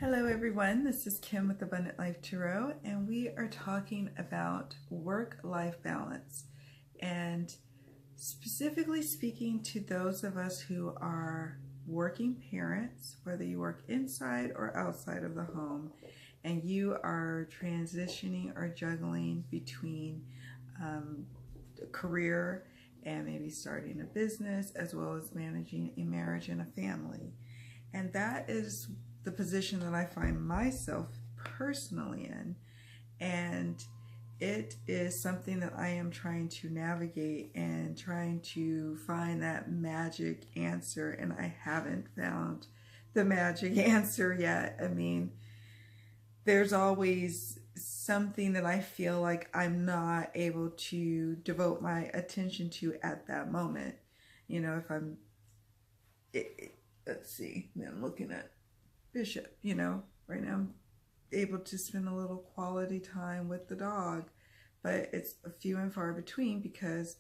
Hello everyone, this is Kim with Abundant Life Tarot, and we are talking about work-life balance, and specifically speaking to those of us who are working parents, whether you work inside or outside of the home, and you are transitioning or juggling between a career and maybe starting a business, as well as managing a marriage and a family. And that is the position that I find myself personally in, and it is something that I am trying to navigate and trying to find that magic answer, and I haven't found the magic answer yet. I mean, there's always something that I feel like I'm not able to devote my attention to at that moment. You know, if I'm, let's see, I'm looking at Bishop, right now I'm able to spend a little quality time with the dog, but it's a few and far between because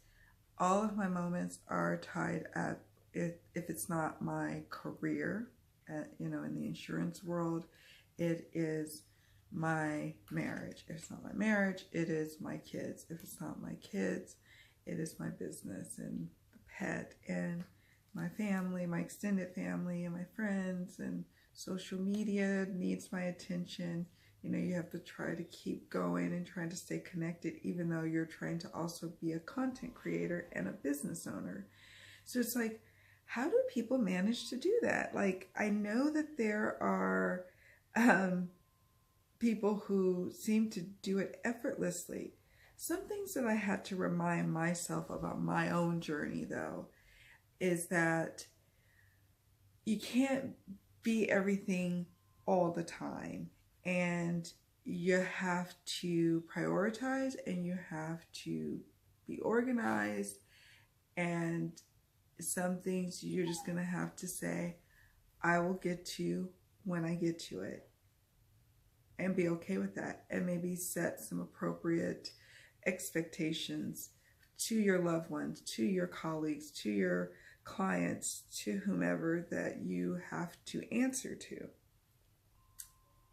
all of my moments are tied up. If it's not my career, in the insurance world, it is my marriage. If it's not my marriage, it is my kids. If it's not my kids, it is my business and the pet and my family, my extended family and my friends, and social media needs my attention. You have to try to keep going and trying to stay connected, even though you're trying to also be a content creator and a business owner. So it's like, how do people manage to do that? Like, I know that there are people who seem to do it effortlessly. Some things that I had to remind myself about my own journey, though, is that you can't be everything all the time, and you have to prioritize, and you have to be organized, and some things you're just going to have to say, I will get to when I get to it, and be okay with that, and maybe set some appropriate expectations to your loved ones, to your colleagues, to your clients, to whomever that you have to answer to.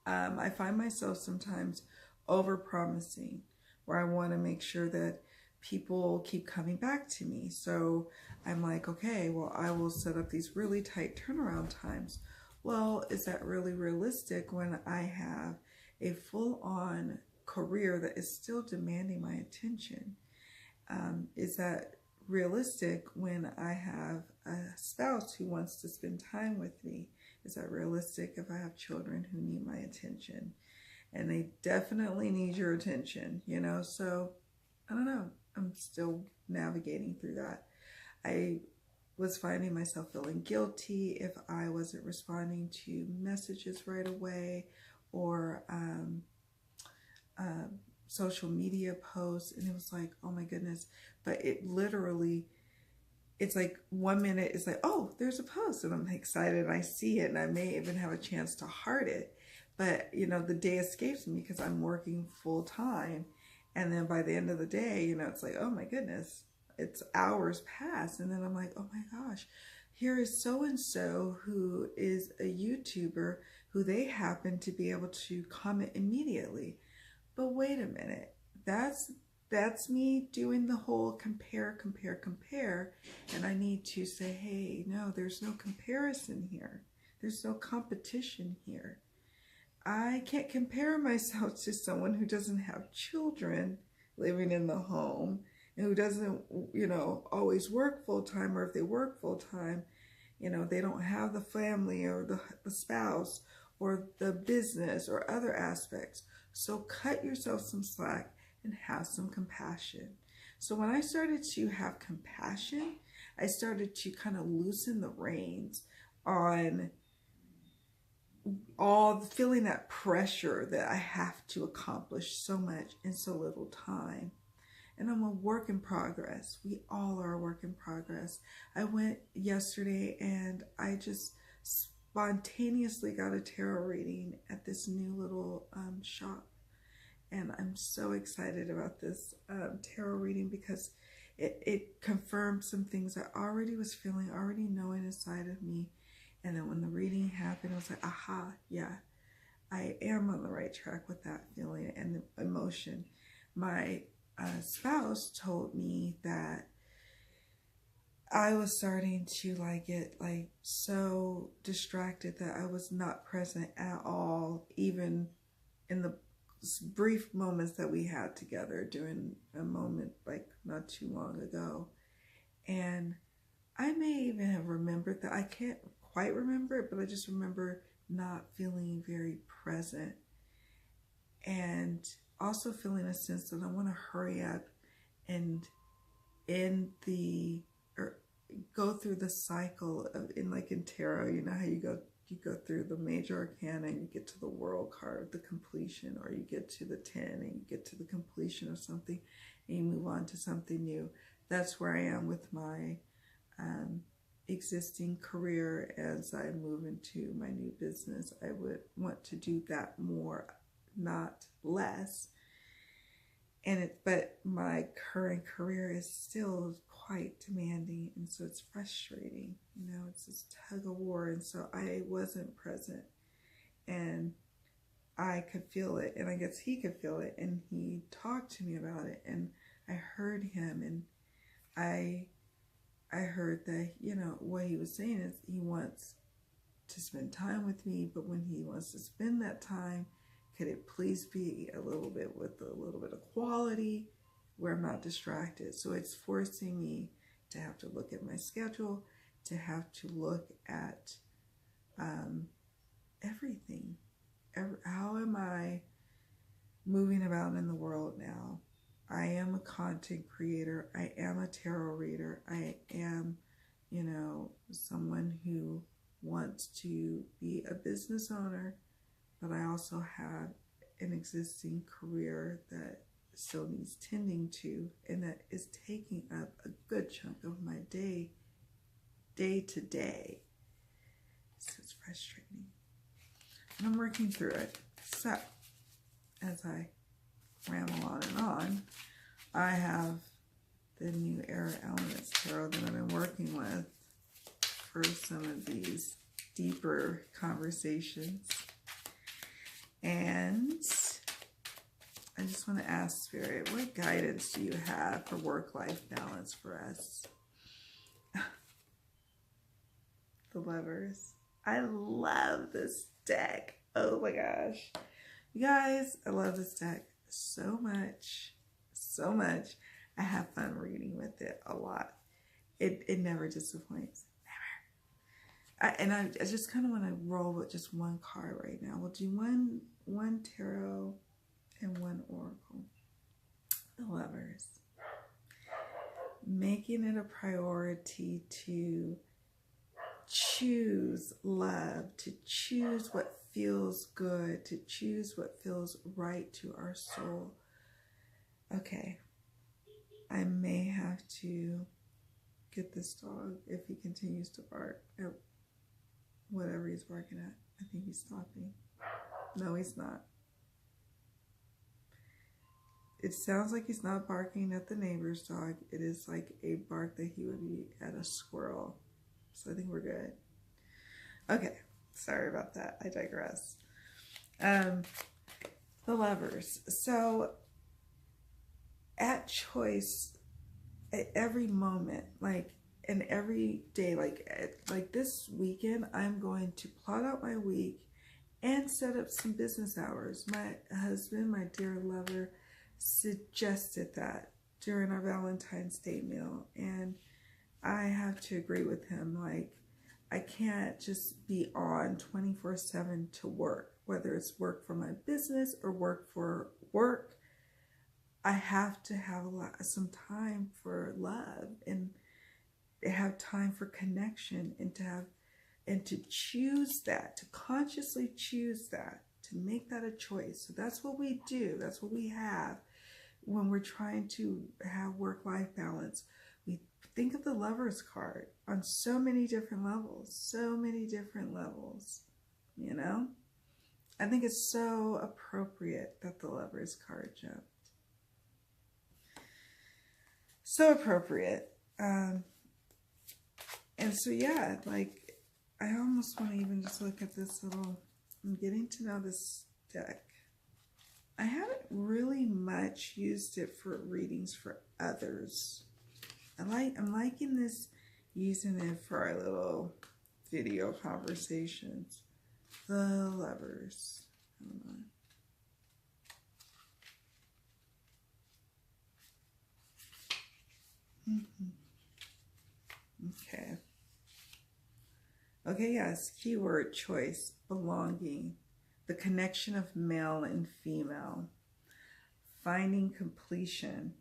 I find myself sometimes over-promising, where I want to make sure that people keep coming back to me. So I'm like, okay, well, I will set up these really tight turnaround times. Well, is that really realistic when I have a full-on career that is still demanding my attention? Is that realistic when I have a spouse who wants to spend time with me? Is that realistic if I have children who need my attention? And they definitely need your attention, So I don't know. I'm still navigating through that. I was finding myself feeling guilty if I wasn't responding to messages right away, or social media posts, and it was like, oh my goodness. But it literally, it's like 1 minute it's like, oh, there's a post, and I'm excited and I see it, and I may even have a chance to heart it, but the day escapes me because I'm working full time. And then by the end of the day, it's like, oh my goodness, it's hours past, and then I'm like, oh my gosh, here is so-and-so who is a YouTuber who they happen to be able to comment immediately. But wait a minute, that's me doing the whole compare, and I need to say, hey, no, there's no comparison here. There's no competition here. I can't compare myself to someone who doesn't have children living in the home, and who doesn't, always work full-time, or if they work full-time, they don't have the family or the spouse or the business or other aspects. So cut yourself some slack and have some compassion. So when I started to have compassion, I started to kind of loosen the reins on all feeling that pressure that I have to accomplish so much in so little time. And I'm a work in progress. We all are a work in progress. I went yesterday and I just spontaneously got a tarot reading at this new little shop. And I'm so excited about this tarot reading because it confirmed some things I already was feeling, already knowing inside of me. And then when the reading happened, I was like, aha, yeah, I am on the right track with that feeling and emotion. My spouse told me that I was starting to like get like so distracted that I was not present at all, even in the brief moments that we had together during a moment like not too long ago. And I may even have remembered that. I can't quite remember it, but I just remember not feeling very present and also feeling a sense that I want to hurry up and end the or go through the cycle of in tarot, you know how you go through the major arcana and you get to the world card, the completion, or you get to the 10 and you get to the completion of something and you move on to something new. That's where I am with my existing career. As I move into my new business, I would want to do that more, not less. But my current career is still quite demanding, and so it's frustrating. You know, it's this tug of war, and so I wasn't present, and I could feel it, and I guess he could feel it, and he talked to me about it, and I heard him, and I heard that, you know, what he was saying is he wants to spend time with me, but when he wants to spend that time, could it please be a little bit of quality where I'm not distracted? So it's forcing me to have to look at my schedule, to have to look at everything. How am I moving about in the world now? I am a content creator. I am a tarot reader. I am, you know, someone who wants to be a business owner, but I also have an existing career that still needs tending to, and that is taking up a good chunk of my day to day. So it's frustrating. And I'm working through it. So, as I ramble on and on, I have the new Era Elements Tarot that I've been working with for some of these deeper conversations. And I just want to ask Spirit, what guidance do you have for work-life balance for us? The Lovers. I love this deck. Oh my gosh. You guys, I love this deck so much. So much. I have fun reading with it a lot. It never disappoints. I just kind of want to roll with just one card right now. We'll do one tarot and one oracle. The Lovers. Making it a priority to choose love, to choose what feels good, to choose what feels right to our soul. Okay, I may have to get this dog if he continues to bark at whatever he's barking at. I think he's stopping. No, he's not. It sounds like he's not barking at the neighbor's dog. It is like a bark that he would be at a squirrel. So I think we're good. Okay, sorry about that. I digress. The Lovers. So at choice, at every moment, like in every day, like this weekend, I'm going to plot out my week and set up some business hours. My husband, my dear lover, suggested that during our Valentine's Day meal, and I have to agree with him. Like, I can't just be on 24/7 to work, whether it's work for my business or work for work. I have to have some time for love and have time for connection, and to choose that, to consciously choose that, to make that a choice. So that's what we do. That's what we have when we're trying to have work-life balance. We think of the Lovers card on so many different levels, you know? I think it's so appropriate that the Lovers card jumped. So appropriate. And so, yeah, like, I almost want to even just look at this little I'm getting to know this deck. I haven't really much used it for readings for others. I'm liking this, using it for our little video conversations. The Lovers. Hold on. Okay. Okay, yes. Keyword choice. Belonging. The connection of male and female. Finding completion.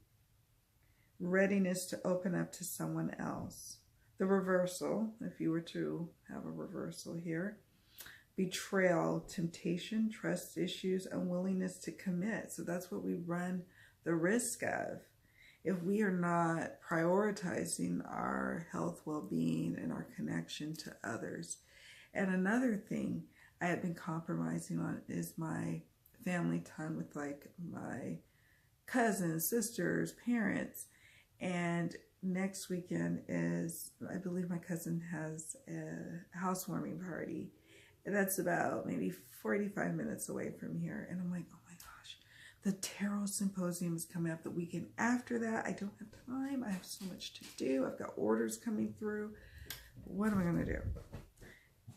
Readiness to open up to someone else. The reversal, if you were to have a reversal here. Betrayal, temptation, trust issues, unwillingness to commit. So that's what we run the risk of if we are not prioritizing our health, well-being, and our connection to others. And another thing I have been compromising on is my family time with like my cousins, sisters, parents. And next weekend is, I believe my cousin has a housewarming party. That's about maybe 45 minutes away from here. And I'm like, oh my gosh, the Tarot Symposium is coming up the weekend after that. I don't have time. I have so much to do. I've got orders coming through. What am I going to do?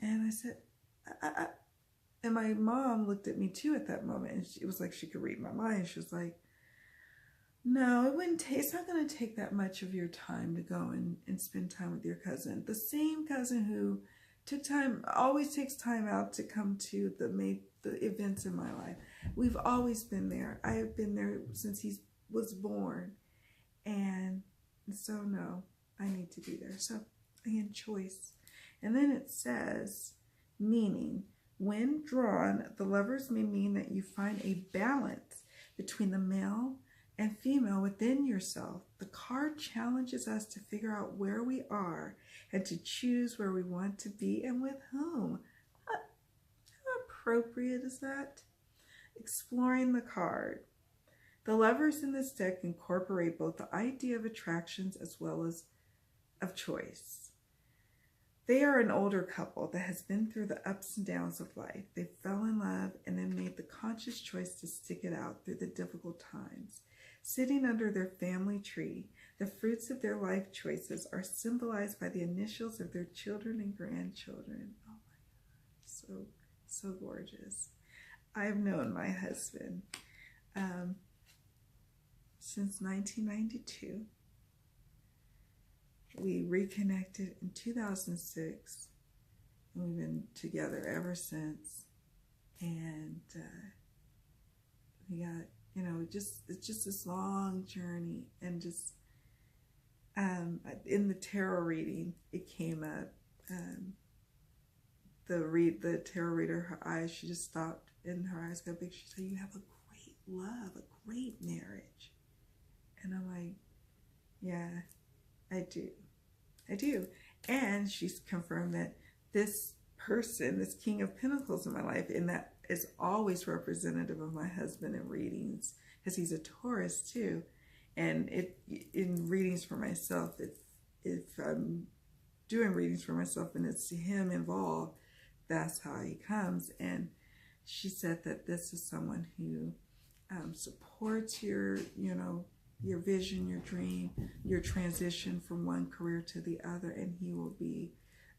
And I said, and my mom looked at me too at that moment. And it was like she could read my mind. She was like, no, it wouldn't take, it's not going to take that much of your time to go and spend time with your cousin. The same cousin who took time, always takes time out to come to the events in my life. We've always been there. I have been there since he was born. And so no, I need to be there. So again, choice. And then it says, meaning. When drawn, the Lovers may mean that you find a balance between the male and female within yourself. The card challenges us to figure out where we are and to choose where we want to be and with whom. How appropriate is that? Exploring the card. The Lovers in this deck incorporate both the idea of attractions as well as of choice. They are an older couple that has been through the ups and downs of life. They fell in love and then made the conscious choice to stick it out through the difficult times. Sitting under their family tree, the fruits of their life choices are symbolized by the initials of their children and grandchildren. Oh my God, so gorgeous. I've known my husband since 1992. We reconnected in 2006, and we've been together ever since. And we got, you know, it's just this long journey. And just in the tarot reading, it came up. The tarot reader, her eyes, she just stopped, and her eyes got big. She said, "You have a great love, a great marriage." And I'm like, yeah, I do. And she's confirmed that this person, this King of Pentacles in my life, and that is always representative of my husband in readings, because he's a Taurus too. And in readings for myself, if I'm doing readings for myself and it's him involved, that's how he comes. And she said that this is someone who supports your vision, your dream, your transition from one career to the other, and he will be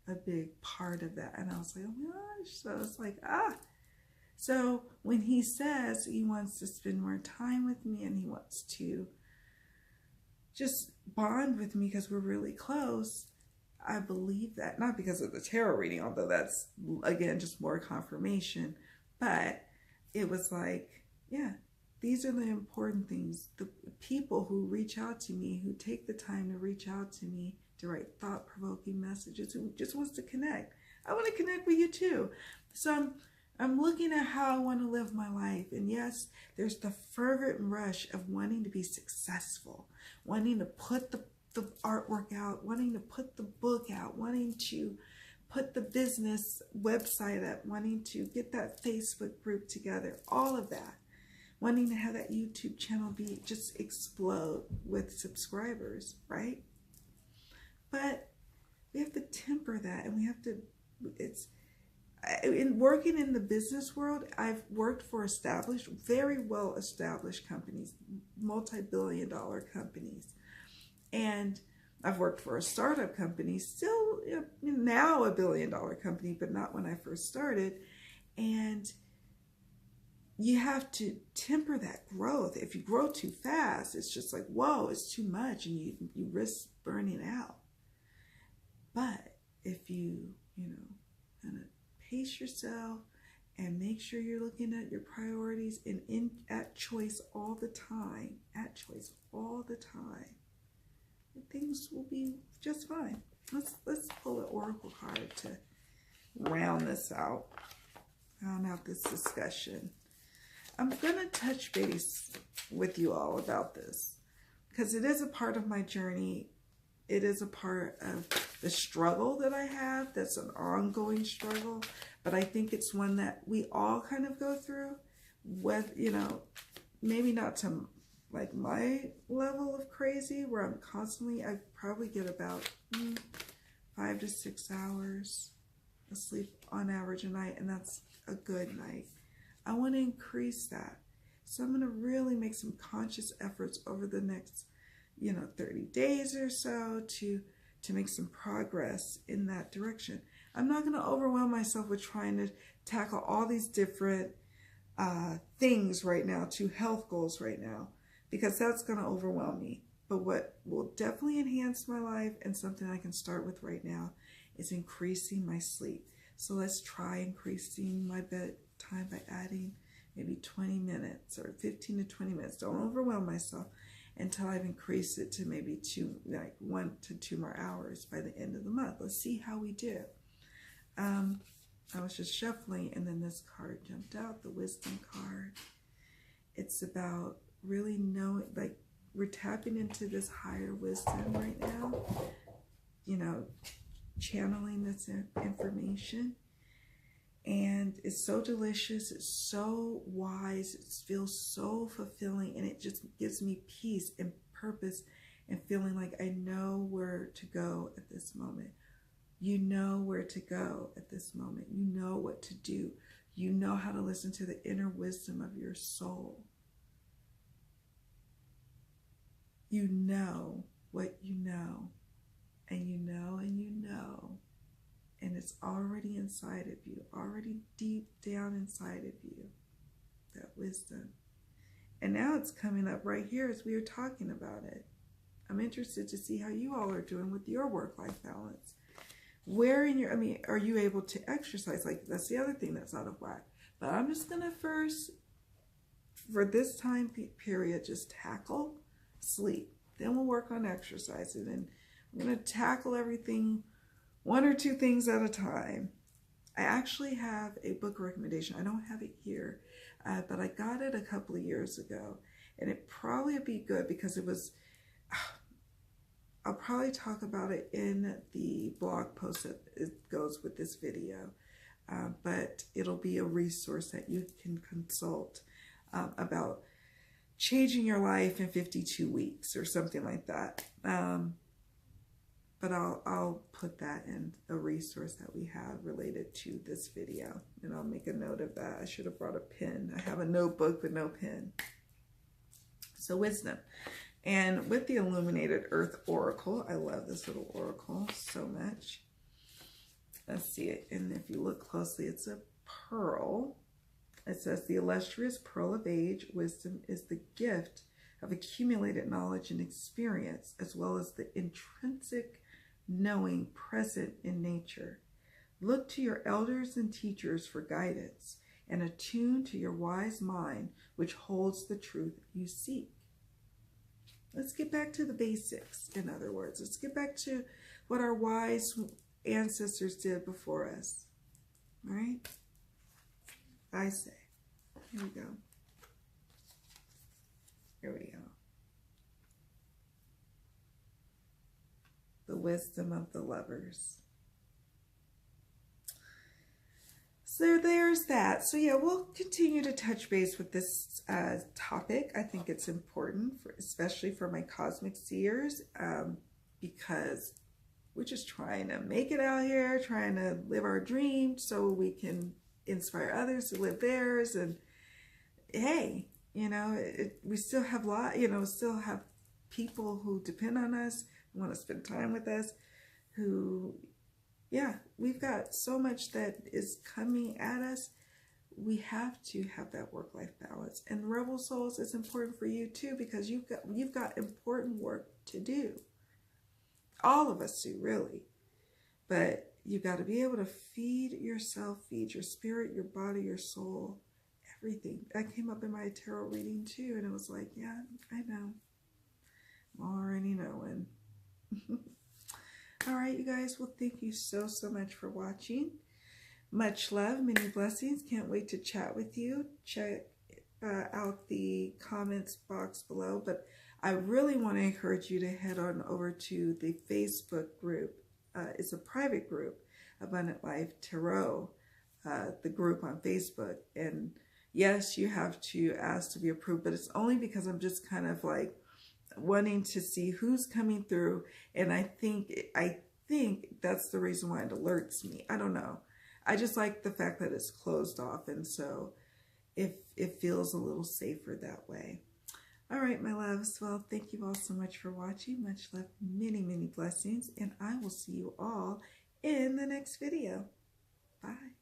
a big part of that. And I was like, oh my gosh. So it's like, So when he says he wants to spend more time with me and he wants to just bond with me because we're really close, I believe that. Not because of the tarot reading, although that's, again, just more confirmation. But it was like, yeah, these are the important things. The people who reach out to me, who take the time to reach out to me, to write thought-provoking messages, who just wants to connect. I want to connect with you too. So I'm looking at how I want to live my life. And yes, there's the fervent rush of wanting to be successful, wanting to put the artwork out, wanting to put the book out, wanting to put the business website up, wanting to get that Facebook group together, all of that. Wanting to have that YouTube channel just explode with subscribers, right? But we have to temper that, and we have to, in working in the business world, I've worked for very well established companies, multi-billion-dollar companies. And I've worked for a startup company, still now a billion-dollar company, but not when I first started. And you have to temper that growth. If you grow too fast, it's just like, whoa, it's too much, and you risk burning out. But if you kind of pace yourself and make sure you're looking at your priorities and at choice all the time, things will be just fine. Let's pull an oracle card to round this out, round out this discussion. I'm going to touch base with you all about this because it is a part of my journey. It is a part of the struggle that I have. That's an ongoing struggle, but I think it's one that we all kind of go through with, maybe not to like my level of crazy where I probably get about 5 to 6 hours of sleep on average a night, and that's a good night. I want to increase that. So I'm going to really make some conscious efforts over the next, 30 days or so to make some progress in that direction. I'm not going to overwhelm myself with trying to tackle all these different things right now, 2 health goals right now, because that's going to overwhelm me. But what will definitely enhance my life and something I can start with right now is increasing my sleep. So let's try increasing my bedtime by adding maybe 20 minutes or 15 to 20 minutes. Don't overwhelm myself until I've increased it to maybe 1 to 2 more hours by the end of the month. Let's see how we do. I was just shuffling and then this card jumped out, the wisdom card. It's about really knowing, like we're tapping into this higher wisdom right now, channeling this information. And it's so delicious, it's so wise, it feels so fulfilling, and it just gives me peace and purpose and feeling like I know where to go at this moment. You know where to go at this moment. You know what to do. You know how to listen to the inner wisdom of your soul. You know what you know, and you know, and you know. And it's already inside of you, already deep down inside of you, that wisdom. And now it's coming up right here as we are talking about it. I'm interested to see how you all are doing with your work-life balance. Where in your, are you able to exercise? Like, that's the other thing that's out of whack. But I'm just going to first, for this time period, just tackle sleep. Then we'll work on exercising. And I'm going to tackle everything 1 or 2 things at a time. I actually have a book recommendation. I don't have it here, but I got it a couple of years ago. And it probably would be good because it was, I'll probably talk about it in the blog post that it goes with this video. But it'll be a resource that you can consult about changing your life in 52 weeks or something like that. But I'll put that in a resource that we have related to this video. And I'll make a note of that. I should have brought a pen. I have a notebook with no pen. So wisdom. And with the Illuminated Earth Oracle, I love this little oracle so much. Let's see it. And if you look closely, it's a pearl. It says, the illustrious pearl of age, wisdom, is the gift of accumulated knowledge and experience, as well as the intrinsic knowing present in nature. Look to your elders and teachers for guidance, and attune to your wise mind, which holds the truth you seek. Let's get back to the basics, in other words. Let's get back to what our wise ancestors did before us. All right? I say. Here we go. Here we go. The wisdom of the lovers. So there's that. So yeah, we'll continue to touch base with this topic. I think it's important, especially for my cosmic seers, because we're just trying to make it out here, trying to live our dreams so we can inspire others to live theirs. And hey, you know, we still have still have people who depend on us, who want to spend time with us, who, yeah, we've got so much that is coming at us. We have to have that work-life balance. And Rebel Souls is important for you too, because you've got important work to do. All of us do, really. But you got to be able to feed yourself, feed your spirit, your body, your soul, everything. That came up in my tarot reading too, and it was like, yeah, I know. I'm already knowing. All right, you guys. Well, thank you so much for watching. Much love, many blessings. Can't wait to chat with you. Check out the comments box below. But I really want to encourage you to head on over to the Facebook group. It's a private group, Abundant Life Tarot, the group on Facebook. And yes, you have to ask to be approved, but it's only because I'm just kind of like wanting to see who's coming through. And I think that's the reason why it alerts me. I don't know. I just like the fact that it's closed off, and so it feels a little safer that way. All right, my loves. Well, thank you all so much for watching. Much love, many blessings, and I will see you all in the next video. Bye.